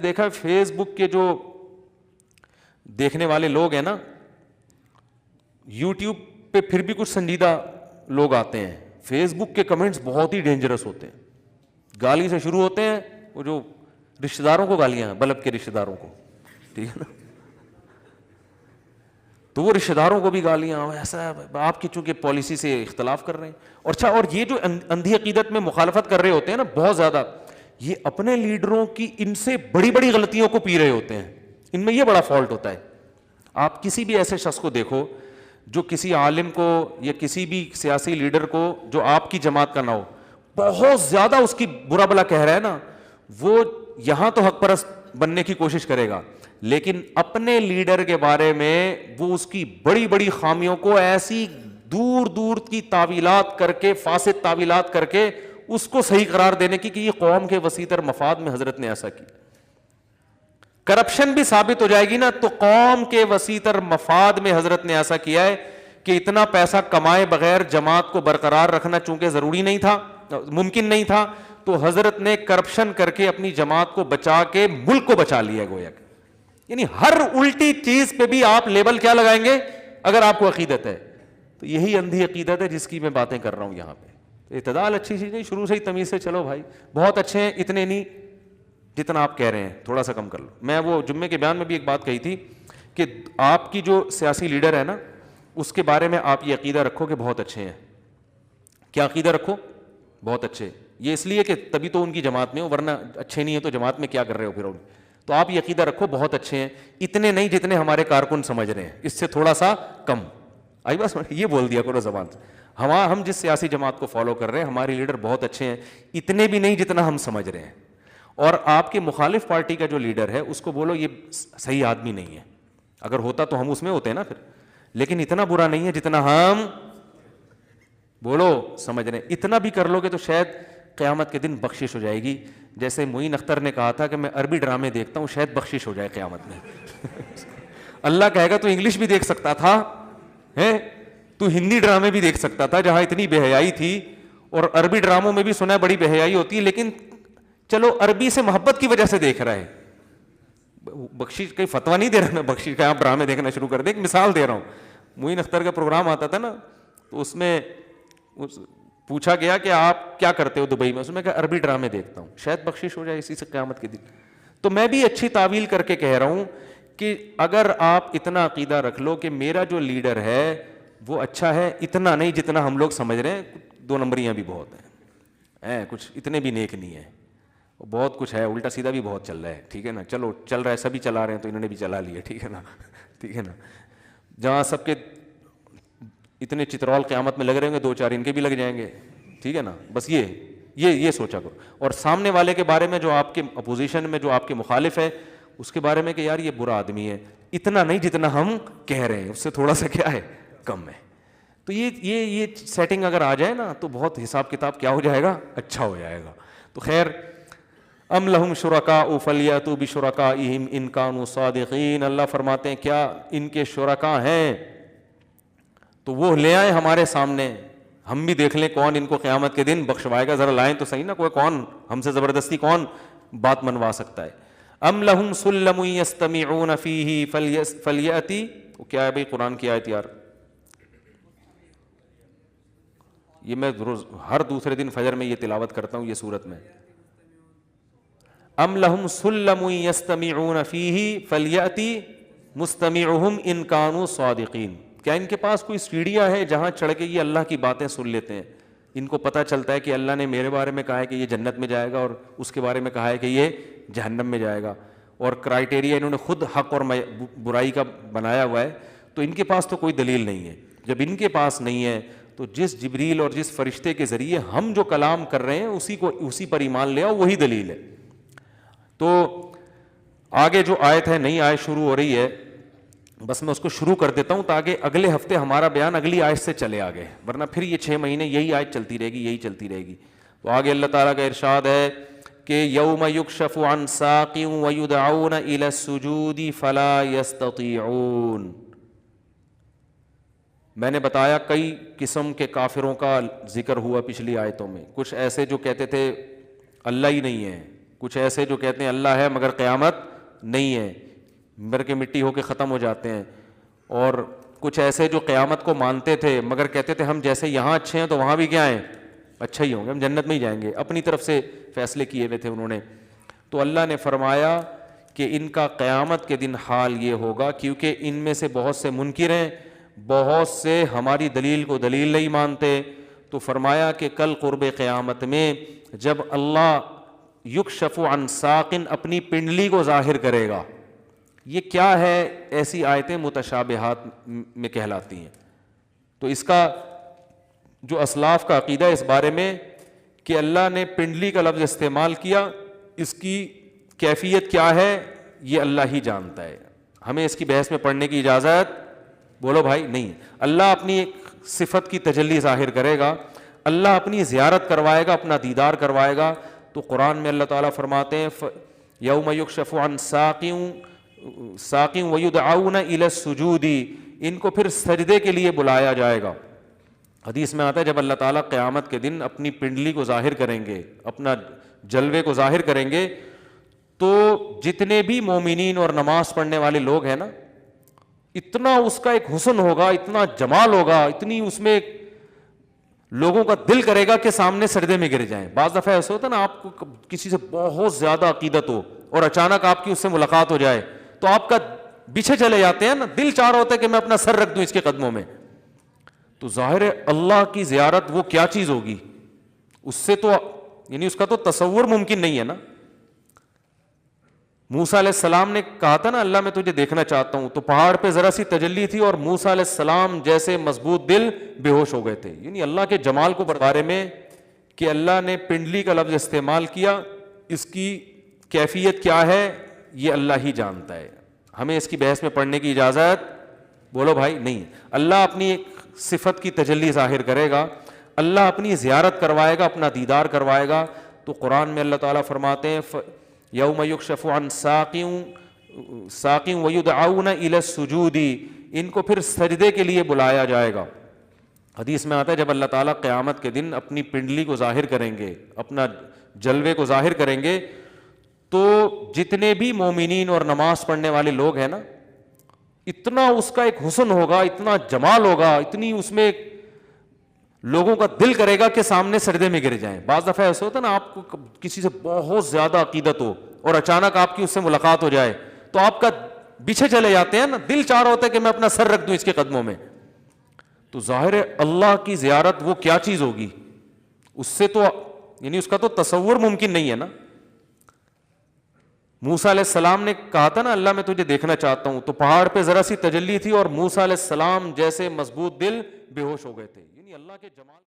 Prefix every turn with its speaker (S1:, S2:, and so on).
S1: دیکھا ہے فیس بک کے جو دیکھنے والے لوگ ہیں نا, یوٹیوب پہ پھر بھی کچھ سنجیدہ لوگ آتے ہیں, فیس بک کے کمنٹس بہت ہی ڈینجرس ہوتے ہیں, گالی سے شروع ہوتے ہیں, وہ جو رشتہ داروں کو گالیاں ہیں, بلب کے رشتہ داروں کو, ٹھیک ہے نا, تو وہ رشتہ داروں کو بھی گالیاں, ایسا آپ کی چونکہ پالیسی سے اختلاف کر رہے ہیں. اور اچھا, اور یہ جو اندھی عقیدت میں مخالفت کر رہے ہوتے ہیں نا بہت زیادہ, یہ اپنے لیڈروں کی ان سے بڑی بڑی غلطیوں کو پی رہے ہوتے ہیں, ان میں یہ بڑا فالٹ ہوتا ہے. آپ کسی بھی ایسے شخص کو دیکھو جو کسی عالم کو یا کسی بھی سیاسی لیڈر کو جو آپ کی جماعت کا نہ ہو, بہت زیادہ اس کی برا بلا کہہ رہا ہے نا, وہ یہاں تو حق پرست بننے کی کوشش کرے گا, لیکن اپنے لیڈر کے بارے میں وہ اس کی بڑی بڑی خامیوں کو ایسی دور دور کی تعویلات کر کے, فاسد تعویلات کر کے اس کو صحیح قرار دینے کی کہ یہ قوم کے وسیع تر مفاد میں حضرت نے ایسا کیا. کرپشن بھی ثابت ہو جائے گی نا, تو قوم کے وسیع تر مفاد میں حضرت نے ایسا کیا ہے کہ اتنا پیسہ کمائے بغیر جماعت کو برقرار رکھنا چونکہ ضروری نہیں تھا, ممکن نہیں تھا, تو حضرت نے کرپشن کر کے اپنی جماعت کو بچا کے ملک کو بچا لیا گویا کہ. یعنی ہر الٹی چیز پہ بھی آپ لیبل کیا لگائیں گے اگر آپ کو عقیدت ہے, تو یہی اندھی عقیدت ہے جس کی میں باتیں کر رہا ہوں یہاں پہ. اعتدال اچھی چیز ہے, شروع سے ہی تمیز سے چلو بھائی, بہت اچھے ہیں, اتنے نہیں جتنا آپ کہہ رہے ہیں, تھوڑا سا کم کر لو. میں وہ جمعے کے بیان میں بھی ایک بات کہی تھی کہ آپ کی جو سیاسی لیڈر ہے نا, اس کے بارے میں آپ یہ عقیدہ رکھو کہ بہت اچھے ہیں. کیا عقیدہ رکھو؟ بہت اچھے. یہ اس لیے کہ تبھی تو ان کی جماعت میں ہو, ورنہ اچھے نہیں ہیں تو جماعت میں کیا کر رہے ہو پھر. تو آپ یہ عقیدہ رکھو بہت اچھے ہیں, اتنے نہیں جتنے ہمارے کارکن سمجھ رہے ہیں, اس سے تھوڑا سا کم. آئی بس یہ بول دیا کرو زبان سے, ہم جس سیاسی جماعت کو فالو کر رہے ہیں ہمارے لیڈر بہت اچھے ہیں, اتنے بھی نہیں جتنا ہم سمجھ رہے ہیں. اور آپ کے مخالف پارٹی کا جو لیڈر ہے اس کو بولو یہ صحیح آدمی نہیں ہے, اگر ہوتا تو ہم اس میں ہوتے ہیں نا پھر, لیکن اتنا برا نہیں ہے جتنا ہم بولو سمجھ رہے ہیں. اتنا بھی کر لو گے تو شاید قیامت کے دن بخشش ہو جائے گی. جیسے معین اختر نے کہا تھا کہ میں عربی ڈرامے دیکھتا ہوں, شاید بخشش ہو جائے قیامت میں. اللہ کہے گا تو انگلش بھی دیکھ سکتا تھا, تو ہندی ڈرامے بھی دیکھ سکتا تھا جہاں اتنی بے حیائی تھی, اور عربی ڈراموں میں بھی سنا ہے بڑی بے حیائی ہوتی ہے, لیکن چلو عربی سے محبت کی وجہ سے دیکھ رہا ہے. بخشش کہیں فتویٰ نہیں دے رہا میں بخشش کا آپ ڈرامے دیکھنا شروع کر دیں, ایک مثال دے رہا ہوں. معین اختر کا پروگرام آتا تھا نا, تو اس میں پوچھا گیا کہ آپ کیا کرتے ہو دبئی میں, اس میں کہا عربی ڈرامے دیکھتا ہوں, شاید بخشش ہو جائے اسی سے قیامت کے دن. تو میں بھی اچھی تعویل کر کے کہہ رہا ہوں کہ اگر آپ اتنا عقیدہ رکھ لو کہ میرا جو لیڈر ہے وہ اچھا ہے, اتنا نہیں جتنا ہم لوگ سمجھ رہے ہیں, 2 نمبریاں بھی بہت ہیں, کچھ اتنے بھی نیک نہیں ہیں, بہت کچھ ہے, الٹا سیدھا بھی بہت چل رہا ہے, ٹھیک ہے نا. چلو چل رہا ہے, سبھی چلا رہے ہیں تو انہوں نے بھی چلا لیا, ٹھیک ہے نا, ٹھیک ہے نا. جہاں سب کے اتنے چترول قیامت میں لگ رہے ہوں گے, 2-4 ان کے بھی لگ جائیں گے, ٹھیک ہے نا. بس یہ سوچا کرو. اور سامنے والے کے بارے میں جو آپ کے اپوزیشن میں جو آپ کے مخالف ہے اس کے بارے میں کہ یار یہ برا آدمی ہے, اتنا نہیں جتنا ہم کہہ رہے ہیں, اس سے تھوڑا سا کیا ہے کم ہے. تو یہ سیٹنگ اگر آ جائے نا تو بہت حساب کتاب کیا ہو جائے گا, اچھا ہو جائے گا. تو خیر, ام لہم شرکاء فلیأتوا بشرکائہم ان کانوا صادقین. اللہ فرماتے ہیں کیا ان کے شرکاء ہیں تو وہ لے آئیں ہمارے سامنے, ہم بھی دیکھ لیں کون ان کو قیامت کے دن بخشوائے گا. ذرا لائیں تو صحیح نا, کوئی کون ہم سے زبردستی کون بات منوا سکتا ہے. ام لہم سلم یستمعون فیہ فلیأتی, کیا ہے بھائی قرآن کی آیت یار, یہ میں ہر دوسرے دن فجر میں یہ تلاوت کرتا ہوں یہ سورت میں. ام لہم سلم یستمعون فیہ فلیأتی مستمعہم ان کانوا صادقین. کیا ان کے پاس کوئی سیڑھیاں ہیں جہاں چڑھ کے یہ اللہ کی باتیں سن لیتے ہیں, ان کو پتہ چلتا ہے کہ اللہ نے میرے بارے میں کہا ہے کہ یہ جنت میں جائے گا اور اس کے بارے میں کہا ہے کہ یہ جہنم میں جائے گا, اور کرائٹیریا انہوں نے خود حق اور برائی کا بنایا ہوا ہے. تو ان کے پاس تو کوئی دلیل نہیں ہے. جب ان کے پاس نہیں ہے تو جس جبریل اور جس فرشتے کے ذریعے ہم جو کلام کر رہے ہیں اسی پر ایمان لے آؤ, وہی دلیل ہے. تو آگے جو آیت ہے, نئی آیت شروع ہو رہی ہے, بس میں اس کو شروع کر دیتا ہوں تاکہ اگلے ہفتے ہمارا بیان اگلی آیت سے چلے آگے, ورنہ پھر یہ 6 مہینے یہی آیت چلتی رہے گی, یہی چلتی رہے گی. تو آگے اللہ تعالیٰ کا ارشاد ہے کہ یوم یکشف عن ساق ویدعون الی السجود فلا یستطیعون. میں نے بتایا کئی قسم کے کافروں کا ذکر ہوا پچھلی آیتوں میں. کچھ ایسے جو کہتے تھے اللہ ہی نہیں ہے, کچھ ایسے جو کہتے ہیں اللہ ہے مگر قیامت نہیں ہے، مر کے مٹی ہو کے ختم ہو جاتے ہیں، اور کچھ ایسے جو قیامت کو مانتے تھے مگر کہتے تھے ہم جیسے یہاں اچھے ہیں تو وہاں بھی کیا ہیں، اچھا ہی ہوں گے، ہم جنت میں ہی جائیں گے، اپنی طرف سے فیصلے کیے ہوئے تھے انہوں نے. تو اللہ نے فرمایا کہ ان کا قیامت کے دن حال یہ ہوگا، کیونکہ ان میں سے بہت سے منکر ہیں، بہت سے ہماری دلیل کو دلیل نہیں مانتے. تو فرمایا کہ کل قرب قیامت میں جب اللہ یکشف عن ساق اپنی پنڈلی کو ظاہر کرے گا. یہ کیا ہے؟ ایسی آیتیں متشابہات میں کہلاتی ہیں. تو اس کا جو اسلاف کا عقیدہ اس بارے میں کہ اللہ نے پنڈلی کا لفظ استعمال کیا، اس کی کیفیت کیا ہے یہ اللہ ہی جانتا ہے، ہمیں اس کی بحث میں پڑھنے کی اجازت بولو بھائی نہیں. اللہ اپنی ایک صفت کی تجلی ظاہر کرے گا، اللہ اپنی زیارت کروائے گا، اپنا دیدار کروائے گا. تو قرآن میں اللہ تعالیٰ فرماتے ہیں یوم یکشف عن ساق ویدعون الی السجود، ان کو پھر سجدے کے لیے بلایا جائے گا. حدیث میں آتا ہے جب اللہ تعالیٰ قیامت کے دن اپنی پنڈلی کو ظاہر کریں گے، اپنا جلوے کو ظاہر کریں گے، تو جتنے بھی مومنین اور نماز پڑھنے والے لوگ ہیں نا، اتنا اس کا ایک حسن ہوگا، اتنا جمال ہوگا، اتنی اس میں لوگوں کا دل کرے گا کہ سامنے سجدے میں گر جائیں. بعض دفعہ ایسا ہوتا ہے نا، آپ کو کسی سے بہت زیادہ عقیدت ہو اور اچانک آپ کی اس سے ملاقات ہو جائے تو آپ کا پیچھے چلے جاتے ہیں نا، دل چاہ رہا ہوتا ہے کہ میں اپنا سر رکھ دوں اس کے قدموں میں. تو ظاہر ہے اللہ کی زیارت وہ کیا چیز ہوگی، اس سے تو یعنی اس کا تو تصور ممکن نہیں ہے نا. موسیٰ علیہ السلام نے کہا تھا نا اللہ میں تجھے دیکھنا چاہتا ہوں، تو پہاڑ پہ ذرا سی تجلی تھی اور موسیٰ علیہ السلام جیسے مضبوط دل بے ہوش ہو گئے تھے. یعنی اللہ کے جمال کو بارے میں کہ اللہ نے پنڈلی کا لفظ استعمال کیا، اس کی کیفیت کیا ہے یہ اللہ ہی جانتا ہے، ہمیں اس کی بحث میں پڑھنے کی اجازت بولو بھائی نہیں. اللہ اپنی ایک صفت کی تجلی ظاہر کرے گا، اللہ اپنی زیارت کروائے گا، اپنا دیدار کروائے گا. تو قرآن میں اللہ تعالیٰ فرماتے ہیں یوم یکشف عن ساق ویدعون الی السجود، ان کو پھر سجدے کے لیے بلایا جائے گا. حدیث میں آتا ہے جب اللہ تعالیٰ قیامت کے دن اپنی پنڈلی کو ظاہر کریں گے، اپنا جلوے کو ظاہر کریں گے، تو جتنے بھی مومنین اور نماز پڑھنے والے لوگ ہیں نا، اتنا اس کا ایک حسن ہوگا، اتنا جمال ہوگا، اتنی اس میں لوگوں کا دل کرے گا کہ سامنے سجدے میں گر جائیں. بعض دفعہ ایسا ہوتا ہے نا، آپ کو کسی سے بہت زیادہ عقیدت ہو اور اچانک آپ کی اس سے ملاقات ہو جائے تو آپ کا پیچھے چلے جاتے ہیں نا، دل چاہ رہا ہوتا ہے کہ میں اپنا سر رکھ دوں اس کے قدموں میں. تو ظاہر ہے اللہ کی زیارت وہ کیا چیز ہوگی، اس سے تو یعنی اس کا تو تصور ممکن نہیں ہے نا. موسیٰ علیہ السلام نے کہا تھا نا اللہ میں تجھے دیکھنا چاہتا ہوں، تو پہاڑ پہ ذرا سی تجلی تھی اور موسیٰ علیہ السلام جیسے مضبوط دل بے ہوش ہو گئے تھے. یعنی اللہ کے جمال